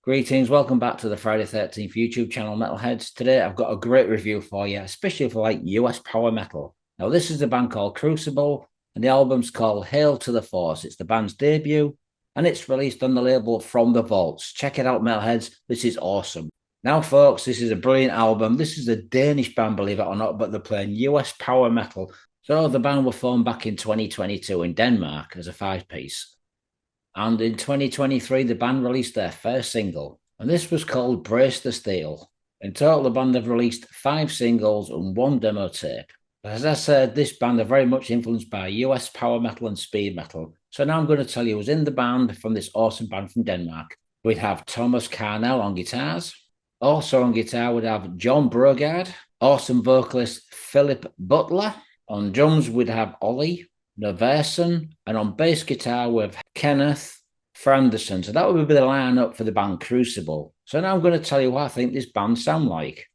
Greetings, welcome back to the Friday 13th YouTube channel, Metalheads. Today I've got a great review for you, especially for like US power metal. Now this is a band called Crucible, and the album's called Hail to the Force. It's the band's debut, and it's released on the label From the Vaults. Check it out, Metalheads. This is awesome. Now, folks, this is a brilliant album. This is a Danish band, believe it or not, but they're playing US power metal. So the band were formed back in 2022 in Denmark as a five-piece. And in 2023, the band released their first single, and this was called Brace the Steel. In total, the band have released 5 singles and 1 demo tape. As I said, this band are very much influenced by US power metal and speed metal. So now I'm going to tell you who's in the band from this awesome band from Denmark. We'd have Thomas Carnell on guitars. Also on guitar, we'd have Jon Brogård, awesome vocalist Philip Butler. On drums, we'd have Ole Iversen, and on bass guitar with Kenneth Franderson. So that would be the lineup for the band Crucible. So now I'm going to tell you what I think this band sound like.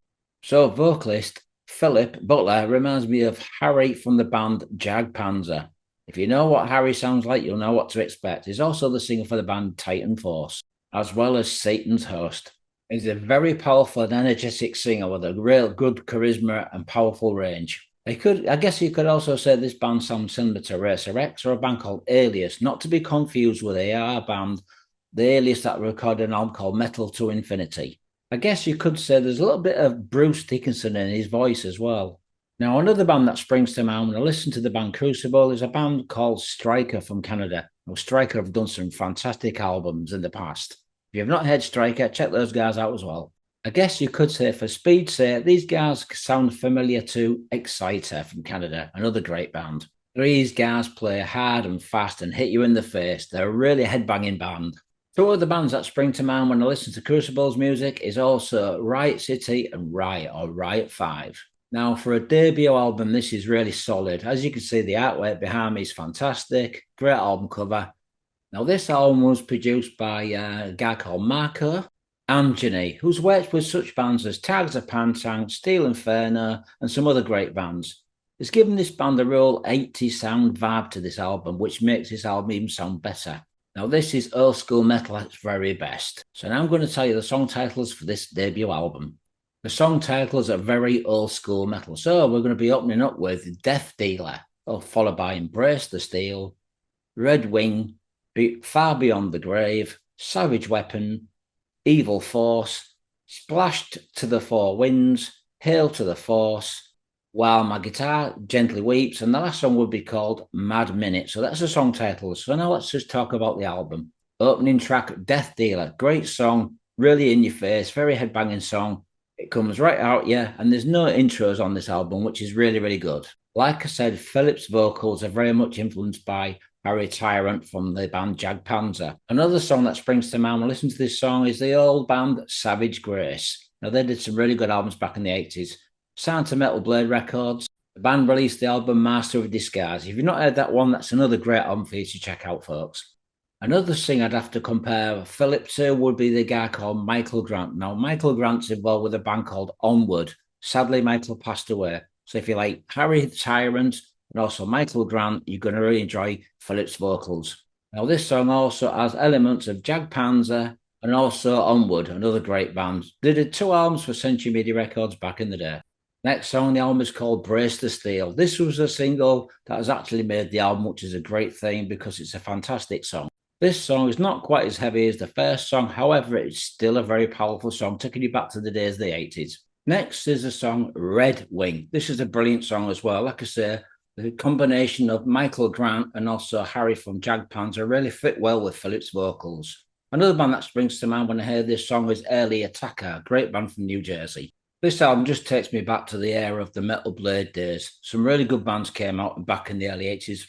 So vocalist Philip Butler reminds me of Harry from the band Jag Panzer. If you know what Harry sounds like, you'll know what to expect. He's also the singer for the band Titan Force, as well as Satan's Host. He's a very powerful and energetic singer with a real good charisma and powerful range. I guess you could also say this band sounds similar to Racer X or a band called Alias, not to be confused with AR band, the Alias that recorded an album called Metal to Infinity. I guess you could say there's a little bit of Bruce Dickinson in his voice as well. Now, another band that springs to mind when I listen to the band Crucible is a band called Striker from Canada. Now, Striker have done some fantastic albums in the past. If you've not heard Striker, check those guys out as well. I guess you could say for speed's sake, these guys sound familiar to Exciter from Canada, another great band. These guys play hard and fast and hit you in the face. They're a really headbanging band. Two of the bands that spring to mind when I listen to Crucible's music is also Riot City and Riot, or Riot 5. Now, for a debut album, this is really solid. As you can see, the artwork behind me is fantastic. Great album cover. Now, this album was produced by a guy called Marco Anthony, who's worked with such bands as Jag Panzer, Steel Inferno, and some other great bands. It's given this band a real 80s sound vibe to this album, which makes this album even sound better. Now, this is old school metal at its very best. So now I'm going to tell you the song titles for this debut album. The song titles are very old school metal. So we're going to be opening up with Death Dealer, followed by Embrace the Steel, Red Wing, Far Beyond the Grave, Savage Weapon, Evil Force, Splashed to the Four Winds, Hail to the Force, While My Guitar Gently Weeps, and the last song would be called Mad Minute. So that's the song titles. So now let's just talk about the album. Opening track, Death Dealer. Great song, really in your face, very headbanging song. It comes right out, yeah, and there's no intros on this album, which is really, really good. Like I said, Philip's vocals are very much influenced by Harry Tyrant from the band Jag Panzer. Another song that springs to mind when I listen to this song is the old band Savage Grace. Now, they did some really good albums back in the 80s. Signed to Metal Blade Records. The band released the album Master of Disguise. If you've not heard that one, that's another great album for you to check out, folks. Another singer I'd have to compare Philip to would be the guy called Michael Grant. Now, Michael Grant's involved with a band called Onward. Sadly, Michael passed away. So if you like Harry Tyrant and also Michael Grant, you're going to really enjoy Philip's vocals. Now, this song also has elements of Jag Panzer and also Onward, another great band. They did 2 albums for Century Media Records back in the day. Next song on the album is called Brace the Steel. This was a single that has actually made the album, which is a great thing because it's a fantastic song. This song is not quite as heavy as the first song. However, it's still a very powerful song, taking you back to the days of the 80s. Next is the song Red Wing. This is a brilliant song as well. Like I say, the combination of Michael Grant and also Harry from Jag Panzer really fit well with Philip's vocals. Another band that springs to mind when I hear this song is Early Attacker, a great band from New Jersey. This album just takes me back to the era of the Metal Blade days. Some really good bands came out back in the early 80s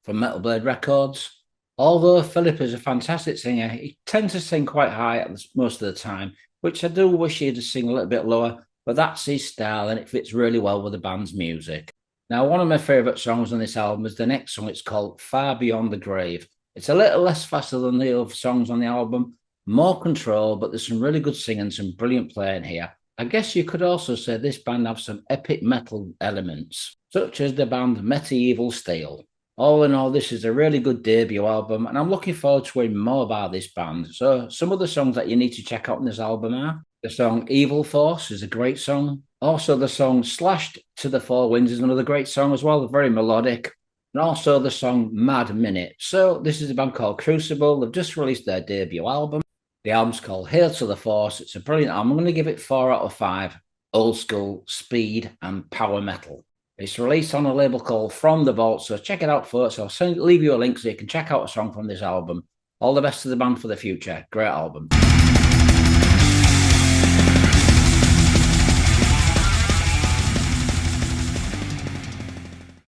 from Metal Blade Records. Although Philip is a fantastic singer, he tends to sing quite high most of the time, which I do wish he'd sing a little bit lower, but that's his style and it fits really well with the band's music. Now, one of my favourite songs on this album is the next song. It's called Far Beyond the Grave. It's a little less faster than the other songs on the album, more control, but there's some really good singing, some brilliant playing here. I guess you could also say this band have some epic metal elements, such as the band Medieval Steel. All in all, this is a really good debut album, and I'm looking forward to hearing more about this band. So, some of the songs that you need to check out on this album are the song Evil Force is a great song. Also, the song Slashed to the Four Winds is another great song as well, very melodic. And also the song Mad Minute. So, this is a band called Crucible. They've just released their debut album. The album's called Hail to the Force. It's a brilliant album. I'm going to give it 4 out of 5. Old school, speed, and power metal. It's released on a label called From the Vault, so check it out first. I'll leave you a link so you can check out a song from this album. All the best to the band for the future. Great album.